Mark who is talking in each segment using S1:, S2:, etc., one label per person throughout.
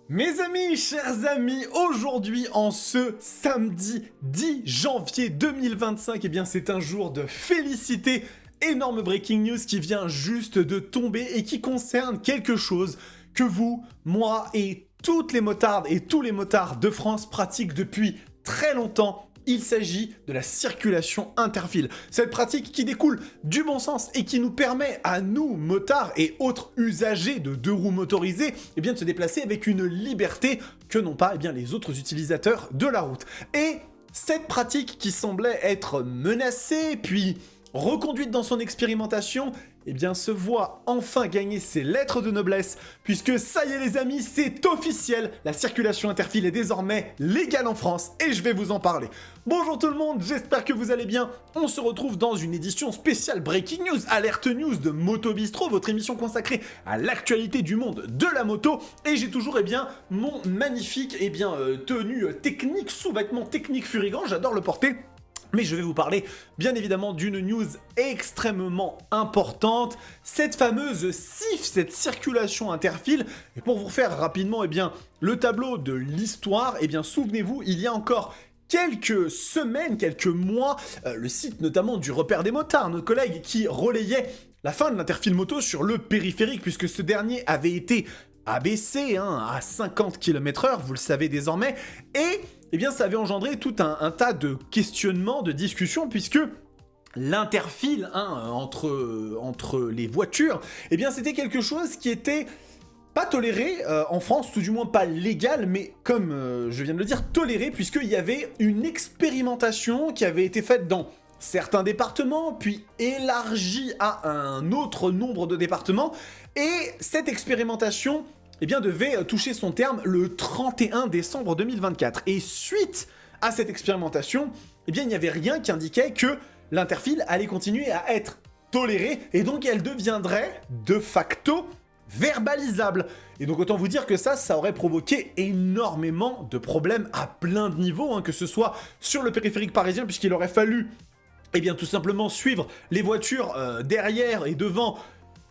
S1: Mes amis, chers amis, aujourd'hui, en ce samedi 10 janvier 2025, eh bien c'est un jour de félicité. Énorme breaking news qui vient juste de tomber et qui concerne quelque chose que vous, moi et toutes les motardes et tous les motards de France pratiquent depuis très longtemps. Il s'agit de la circulation interfile. Cette pratique qui découle du bon sens et qui nous permet à nous, motards et autres usagers de deux roues motorisées, eh bien, de se déplacer avec une liberté que n'ont pas les autres utilisateurs de la route. Et cette pratique qui semblait être menacée, puis reconduite dans son expérimentation, eh bien se voit enfin gagner ses lettres de noblesse, puisque ça y est les amis, c'est officiel, la circulation interfile est désormais légale en France, et je vais vous en parler. Bonjour tout le monde, j'espère que vous allez bien. On se retrouve dans une édition spéciale Breaking News, Alerte News de Moto Bistro, votre émission consacrée à l'actualité du monde de la moto, et j'ai toujours mon magnifique tenue technique, sous-vêtement technique furigant, j'adore le porter. Mais je vais vous parler bien évidemment d'une news extrêmement importante, cette fameuse CIF, cette circulation interfile. Et pour vous faire rapidement le tableau de l'histoire, souvenez-vous, il y a encore quelques semaines, quelques mois, le site notamment du Repère des motards, notre collègue qui relayait la fin de l'interfile moto sur le périphérique, puisque ce dernier avait été abaissé à 50 km/h, vous le savez désormais, et ça avait engendré tout un tas de questionnements, de discussions, puisque l'interfile entre les voitures, c'était quelque chose qui était pas toléré en France, tout du moins pas légal, mais comme je viens de le dire, toléré, puisqu'il y avait une expérimentation qui avait été faite dans certains départements, puis élargie à un autre nombre de départements, et cette expérimentation devait toucher son terme le 31 décembre 2024. Et suite à cette expérimentation, il n'y avait rien qui indiquait que l'interfile allait continuer à être tolérée, et donc elle deviendrait de facto verbalisable. Et donc autant vous dire que ça aurait provoqué énormément de problèmes à plein de niveaux, que ce soit sur le périphérique parisien, puisqu'il aurait fallu tout simplement suivre les voitures derrière et devant,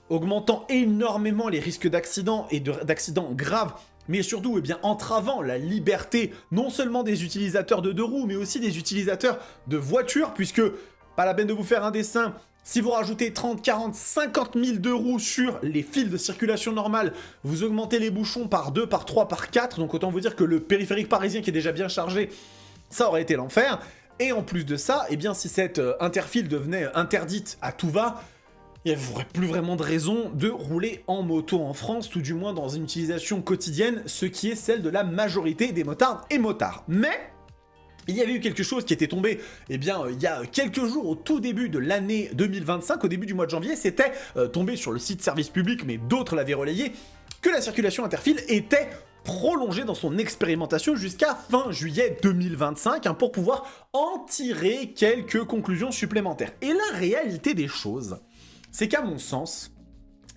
S1: augmentant énormément les risques d'accidents et d'accidents graves, mais surtout entravant la liberté non seulement des utilisateurs de deux roues, mais aussi des utilisateurs de voitures, puisque, pas la peine de vous faire un dessin, si vous rajoutez 30, 40, 50 000 de roues sur les fils de circulation normale, vous augmentez les bouchons par 2, par 3, par 4, donc autant vous dire que le périphérique parisien qui est déjà bien chargé, ça aurait été l'enfer. Et en plus de ça, si cette interfile devenait interdite à tout va, il n'y aurait plus vraiment de raison de rouler en moto en France, tout du moins dans une utilisation quotidienne, ce qui est celle de la majorité des motards et motards. Mais il y avait eu quelque chose qui était tombé il y a quelques jours, au tout début de l'année 2025, au début du mois de janvier, c'était tombé sur le site service public, mais d'autres l'avaient relayé, que la circulation interfile était prolongée dans son expérimentation jusqu'à fin juillet 2025 pour pouvoir en tirer quelques conclusions supplémentaires. Et la réalité des choses, c'est qu'à mon sens,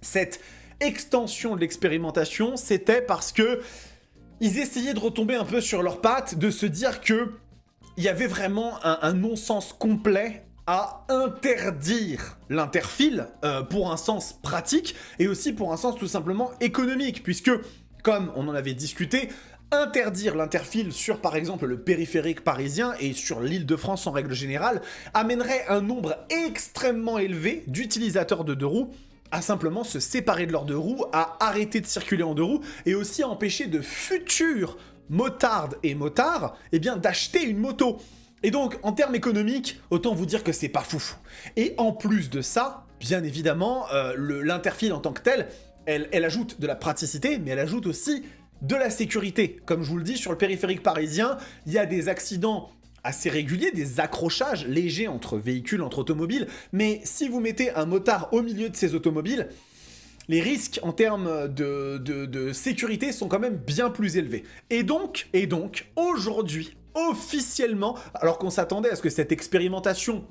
S1: cette extension de l'expérimentation, c'était parce que ils essayaient de retomber un peu sur leurs pattes, de se dire que il y avait vraiment un non-sens complet à interdire l'interfile pour un sens pratique et aussi pour un sens tout simplement économique, puisque, comme on en avait discuté, interdire l'interfile sur, par exemple, le périphérique parisien et sur l'Île-de-France en règle générale amènerait un nombre extrêmement élevé d'utilisateurs de deux roues à simplement se séparer de leurs deux roues, à arrêter de circuler en deux roues et aussi à empêcher de futurs motardes et motards d'acheter une moto. Et donc, en termes économiques, autant vous dire que c'est pas foufou. Et en plus de ça, bien évidemment, l'interfile en tant que tel, elle ajoute de la praticité, mais elle ajoute aussi de la sécurité. Comme je vous le dis, sur le périphérique parisien, il y a des accidents assez réguliers, des accrochages légers entre véhicules, entre automobiles, mais si vous mettez un motard au milieu de ces automobiles, les risques en termes de sécurité sont quand même bien plus élevés. Et donc, aujourd'hui, officiellement, alors qu'on s'attendait à ce que cette expérimentation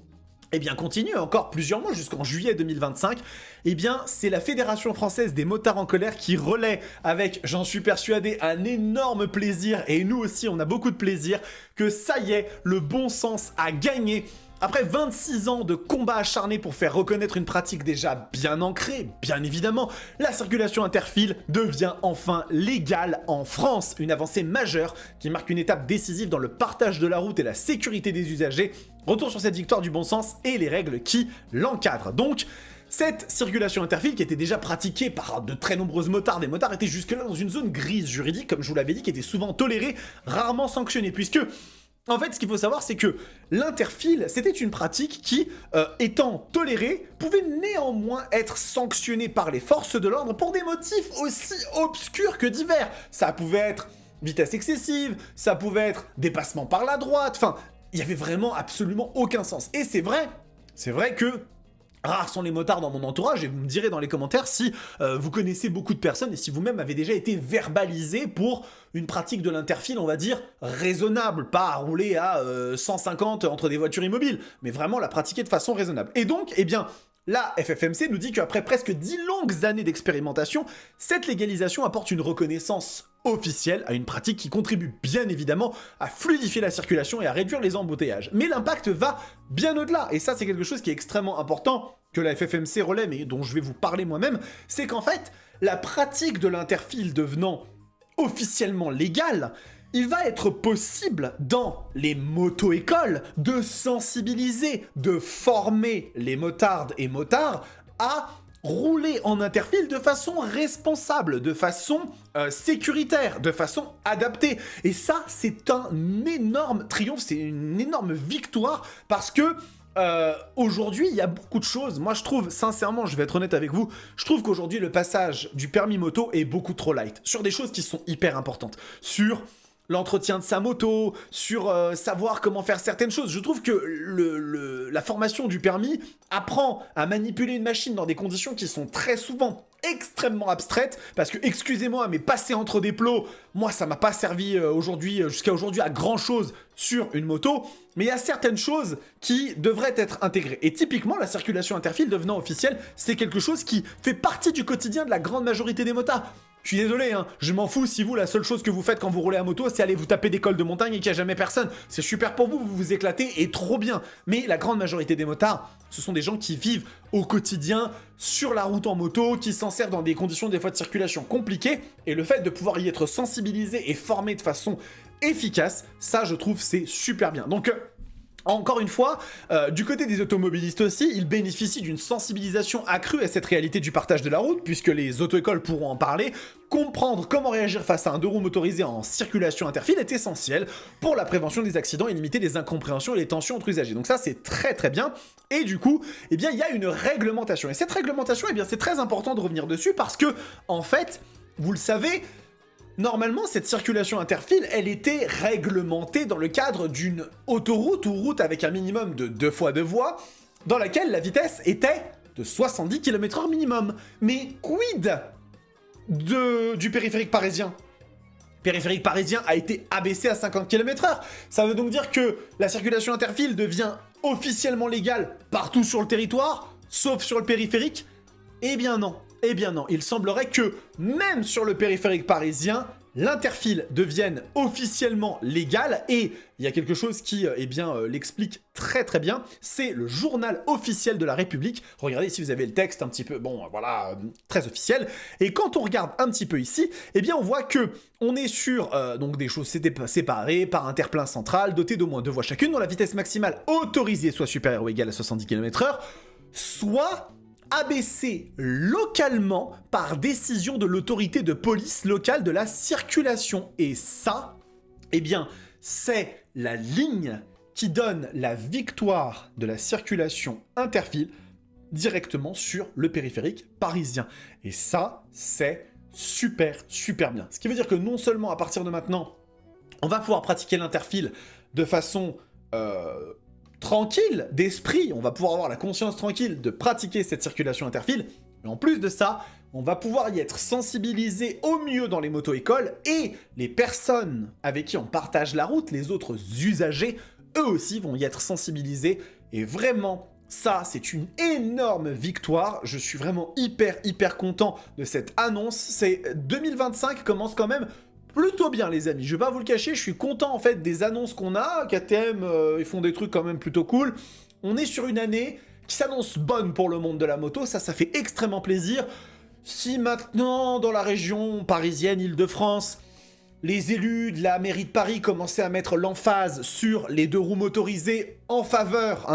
S1: continue encore plusieurs mois jusqu'en juillet 2025, c'est la Fédération française des motards en colère qui relaie avec, j'en suis persuadé, un énorme plaisir, et nous aussi on a beaucoup de plaisir, que ça y est, le bon sens a gagné Après 26 ans de combat acharné pour faire reconnaître une pratique déjà bien ancrée, bien évidemment, la circulation interfile devient enfin légale en France. Une avancée majeure qui marque une étape décisive dans le partage de la route et la sécurité des usagers. Retour sur cette victoire du bon sens et les règles qui l'encadrent. Donc, cette circulation interfile qui était déjà pratiquée par de très nombreuses motards, des motards étaient jusque-là dans une zone grise juridique, comme je vous l'avais dit, qui était souvent tolérée, rarement sanctionnée, puisque en fait, ce qu'il faut savoir, c'est que l'interfile, c'était une pratique qui, étant tolérée, pouvait néanmoins être sanctionnée par les forces de l'ordre pour des motifs aussi obscurs que divers. Ça pouvait être vitesse excessive, ça pouvait être dépassement par la droite, enfin, il y avait vraiment absolument aucun sens. Et c'est vrai que rares sont les motards dans mon entourage, et vous me direz dans les commentaires si vous connaissez beaucoup de personnes et si vous-même avez déjà été verbalisé pour une pratique de l'interfile, on va dire, raisonnable, pas à rouler à 150 entre des voitures immobiles, mais vraiment la pratiquer de façon raisonnable. Et donc, eh bien, la FFMC nous dit qu'après presque 10 longues années d'expérimentation, cette légalisation apporte une reconnaissance officielle à une pratique qui contribue bien évidemment à fluidifier la circulation et à réduire les embouteillages. Mais l'impact va bien au-delà, et ça c'est quelque chose qui est extrêmement important que la FFMC relaie, mais dont je vais vous parler moi-même, c'est qu'en fait, la pratique de l'interfile devenant officiellement légale, il va être possible dans les moto-écoles de sensibiliser, de former les motardes et motards à rouler en interfile de façon responsable, de façon sécuritaire, de façon adaptée. Et ça, c'est un énorme triomphe, c'est une énorme victoire parce que aujourd'hui, il y a beaucoup de choses. Moi, je trouve, sincèrement, je vais être honnête avec vous, je trouve qu'aujourd'hui, le passage du permis moto est beaucoup trop light sur des choses qui sont hyper importantes. Sur l'entretien de sa moto, sur savoir comment faire certaines choses. Je trouve que la formation du permis apprend à manipuler une machine dans des conditions qui sont très souvent extrêmement abstraites, parce que, excusez-moi, mais passer entre des plots, moi, ça m'a pas servi jusqu'à aujourd'hui à grand-chose sur une moto, mais il y a certaines choses qui devraient être intégrées. Et typiquement, la circulation interfile devenant officielle, c'est quelque chose qui fait partie du quotidien de la grande majorité des motards. Je suis désolé, hein, je m'en fous si vous, la seule chose que vous faites quand vous roulez à moto, c'est aller vous taper des cols de montagne et qu'il n'y a jamais personne. C'est super pour vous, vous vous éclatez et trop bien. Mais la grande majorité des motards, ce sont des gens qui vivent au quotidien sur la route en moto, qui s'en servent dans des conditions des fois de circulation compliquées. Et le fait de pouvoir y être sensibilisé et formé de façon efficace, ça je trouve c'est super bien. Donc encore une fois, du côté des automobilistes aussi, ils bénéficient d'une sensibilisation accrue à cette réalité du partage de la route, puisque les auto-écoles pourront en parler. Comprendre comment réagir face à un deux roues motorisé en circulation interfile est essentiel pour la prévention des accidents et limiter les incompréhensions et les tensions entre usagers. Donc ça, c'est très très bien. Et du coup, eh bien, il y a une réglementation. Et cette réglementation, eh bien, c'est très important de revenir dessus parce que, en fait, vous le savez, normalement, cette circulation interfile, elle était réglementée dans le cadre d'une autoroute ou route avec un minimum de 2 fois 2 voies, dans laquelle la vitesse était de 70 km/h minimum. Mais quid du périphérique parisien ? Le périphérique parisien a été abaissé à 50 km/h. Ça veut donc dire que la circulation interfile devient officiellement légale partout sur le territoire, sauf sur le périphérique ? Eh bien non. Eh bien non, il semblerait que, même sur le périphérique parisien, l'interfile devienne officiellement légal, et il y a quelque chose qui, l'explique très très bien, c'est le journal officiel de la République. Regardez ici, vous avez le texte un petit peu, très officiel, et quand on regarde un petit peu ici, eh bien on voit que on est sur donc des choses séparées par un terre-plein central, doté d'au moins 2 voies chacune, dont la vitesse maximale autorisée soit supérieure ou égale à 70 km/h, soit abaissé localement par décision de l'autorité de police locale de la circulation. Et ça, eh bien, c'est la ligne qui donne la victoire de la circulation interfile directement sur le périphérique parisien. Et ça, c'est super, super bien. Ce qui veut dire que non seulement à partir de maintenant, on va pouvoir pratiquer l'interfile de façon tranquille d'esprit, on va pouvoir avoir la conscience tranquille de pratiquer cette circulation interfile, mais en plus de ça, on va pouvoir y être sensibilisé au mieux dans les moto-écoles, et les personnes avec qui on partage la route, les autres usagers, eux aussi vont y être sensibilisés, et vraiment, ça, c'est une énorme victoire. Je suis vraiment hyper content de cette annonce. 2025 commence quand même plutôt bien, les amis, je vais pas vous le cacher, je suis content en fait des annonces qu'on a. KTM, ils font des trucs quand même plutôt cool. on est sur une année qui s'annonce bonne pour le monde de la moto, ça fait extrêmement plaisir. Si maintenant, dans la région parisienne, Île-de-France, les élus de la mairie de Paris commençaient à mettre l'emphase sur les deux roues motorisées en faveur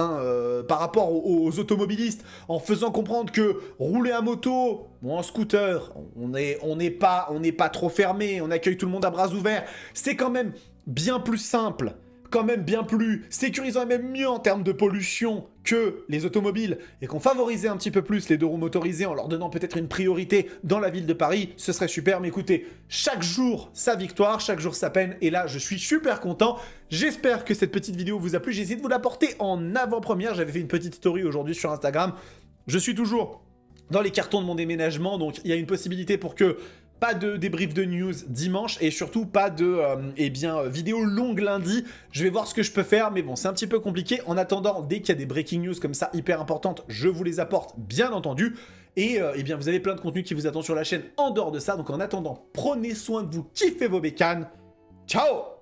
S1: par rapport aux automobilistes, en faisant comprendre que rouler à moto ou en scooter, on n'est pas trop fermé, on accueille tout le monde à bras ouverts, c'est quand même bien plus simple, quand même bien plus sécurisant et même mieux en termes de pollution que les automobiles, et qu'on favorisait un petit peu plus les deux roues motorisées en leur donnant peut-être une priorité dans la ville de Paris, ce serait super. Mais écoutez, chaque jour sa victoire, chaque jour sa peine, et là je suis super content. J'espère que cette petite vidéo vous a plu, j'ai essayé de vous l'apporter en avant-première, j'avais fait une petite story aujourd'hui sur Instagram. Je suis toujours dans les cartons de mon déménagement, donc il y a une possibilité pour que pas de débrief de news dimanche et surtout pas de vidéo longue lundi. Je vais voir ce que je peux faire, mais bon, c'est un petit peu compliqué. En attendant, dès qu'il y a des breaking news comme ça hyper importantes, je vous les apporte, bien entendu. Et bien, vous avez plein de contenu qui vous attend sur la chaîne en dehors de ça. Donc en attendant, prenez soin de vous, kiffez vos bécanes. Ciao!